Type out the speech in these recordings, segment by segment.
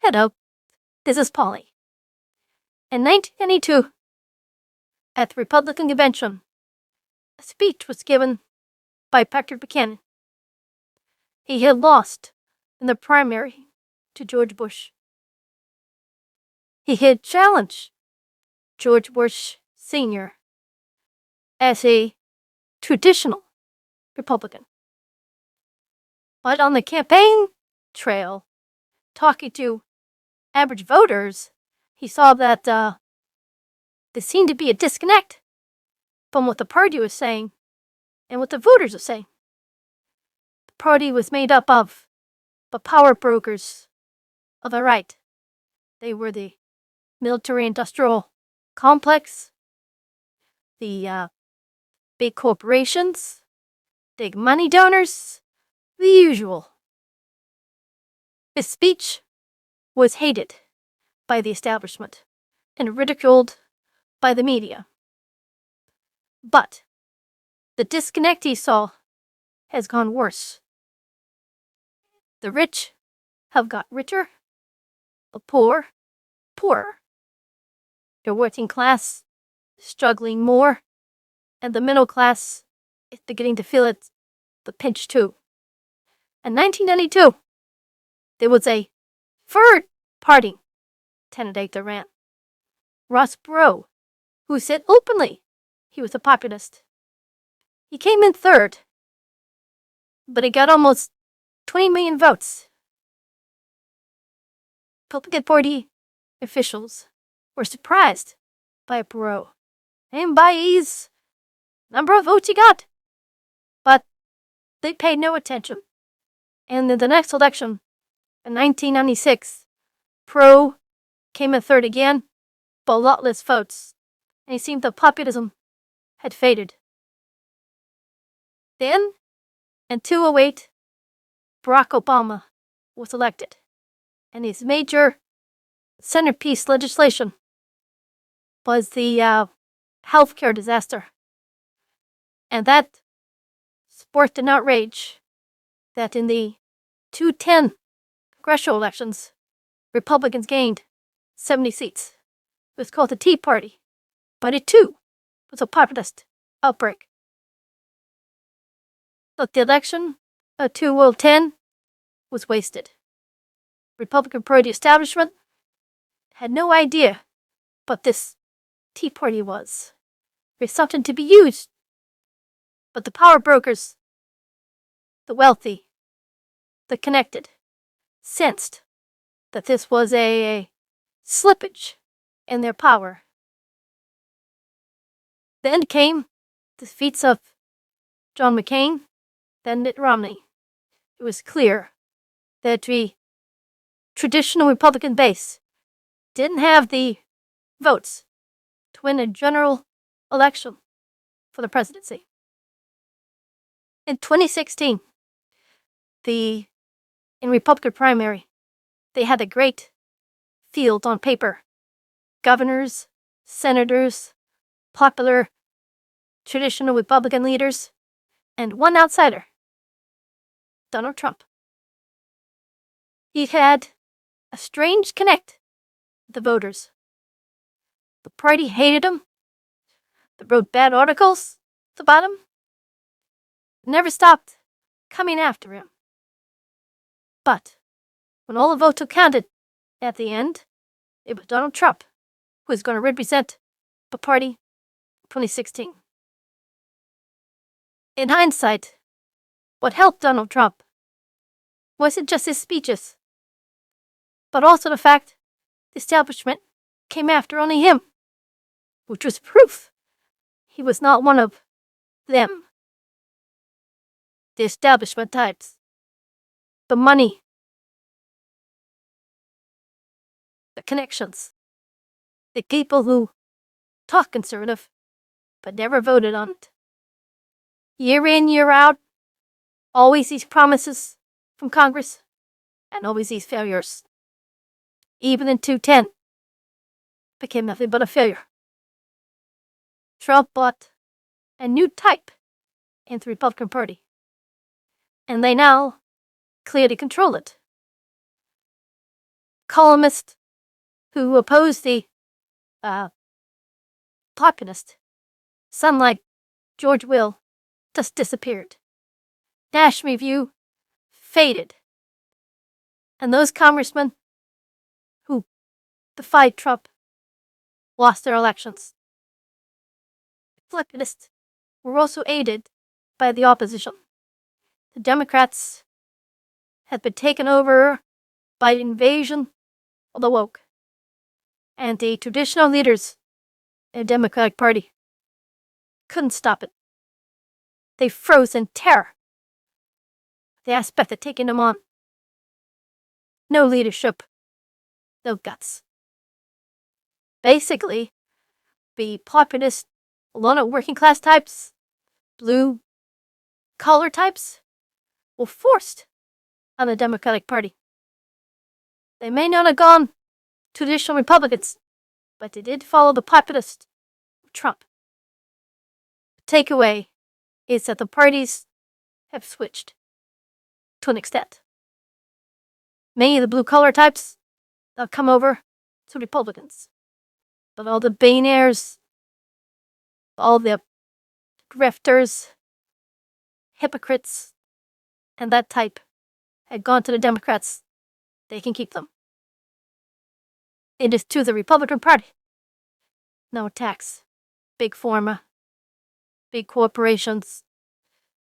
Hello, this is Polly. In 1992, at the Republican convention, a speech was given by Patrick Buchanan. He had lost in the primary to George Bush. He had challenged George Bush Sr. as a traditional Republican. But on the campaign trail, talking to average voters, he saw that there seemed to be a disconnect from what the party was saying and what the voters were saying. The party was made up of the power brokers of the right. They were the military-industrial complex, the big corporations, big money donors, the usual. His speech was hated by the establishment and ridiculed by the media. But the disconnect he saw has gone worse. The rich have got richer, the poor, poorer. The working class struggling more, and the middle class is beginning to feel it, the pinch too. In 1992, there was a third party candidate that ran, Ross Perot, who said openly he was a populist. He came in third, but he got almost 20 million votes. Republican Party officials were surprised by Perot and by his number of votes he got, but they paid no attention. And in the next election, in 1996, Perot came in third again, but a lot less votes, and it seemed that populism had faded. Then, in 2008, Barack Obama was elected, and his major centerpiece legislation was the healthcare disaster. And that sparked an outrage that in the 2010 congressional elections, Republicans gained 70 seats. It was called the Tea Party, but it too was a populist outbreak. But the election of 2010 was wasted. Republican Party establishment had no idea what this Tea Party was. It was something to be used. But the power brokers, the wealthy, the connected, sensed that this was a slippage in their power. Then came the defeats of John McCain, then Mitt Romney. It was clear that the traditional Republican base didn't have the votes to win a general election for the presidency. In 2016, in Republican primary, they had a great field on paper. Governors, senators, popular traditional Republican leaders, and one outsider, Donald Trump. He had a strange connect with the voters. The party hated him. They wrote bad articles about him. Never stopped coming after him. But when all the votes were counted at the end, it was Donald Trump who was going to represent the party in 2016. In hindsight, what helped Donald Trump wasn't just his speeches, but also the fact the establishment came after only him, which was proof he was not one of them. The establishment types, the money, the connections, the people who talk conservative but never voted on it. Year in, year out, always these promises from Congress and always these failures. Even in 2010, became nothing but a failure. Trump brought a new type into the Republican Party, and they now clearly control it. columnists who opposed the populist, some like George Will, just disappeared. National Review faded. And those congressmen who defied Trump lost their elections. The populists were also aided by the opposition. The Democrats had been taken over by the invasion of the woke, and the traditional leaders in the Democratic Party couldn't stop it. They froze in terror. The aspect of taking them on. No leadership, no guts. Basically, the populist, a lot of working class types, blue collar types, were forced on the Democratic Party. They may not have gone traditional Republicans, but they did follow the populist Trump. The takeaway is that the parties have switched to an extent. Many of the blue collar types, they'll come over to Republicans. But all the billionaires, all the grifters, hypocrites, and that type had gone to the Democrats. They can keep them. It is to the Republican Party. No attacks. Big pharma, big corporations,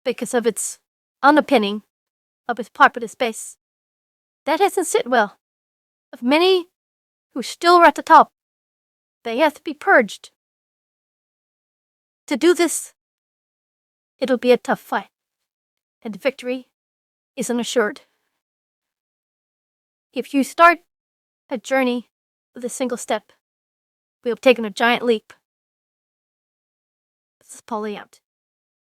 because of its underpinning of its populist base. That doesn't sit well. Of many who still are at the top, they have to be purged. To do this, it'll be a tough fight, and victory isn't assured. If you start a journey with a single step, we have taken a giant leap. This is Polly out.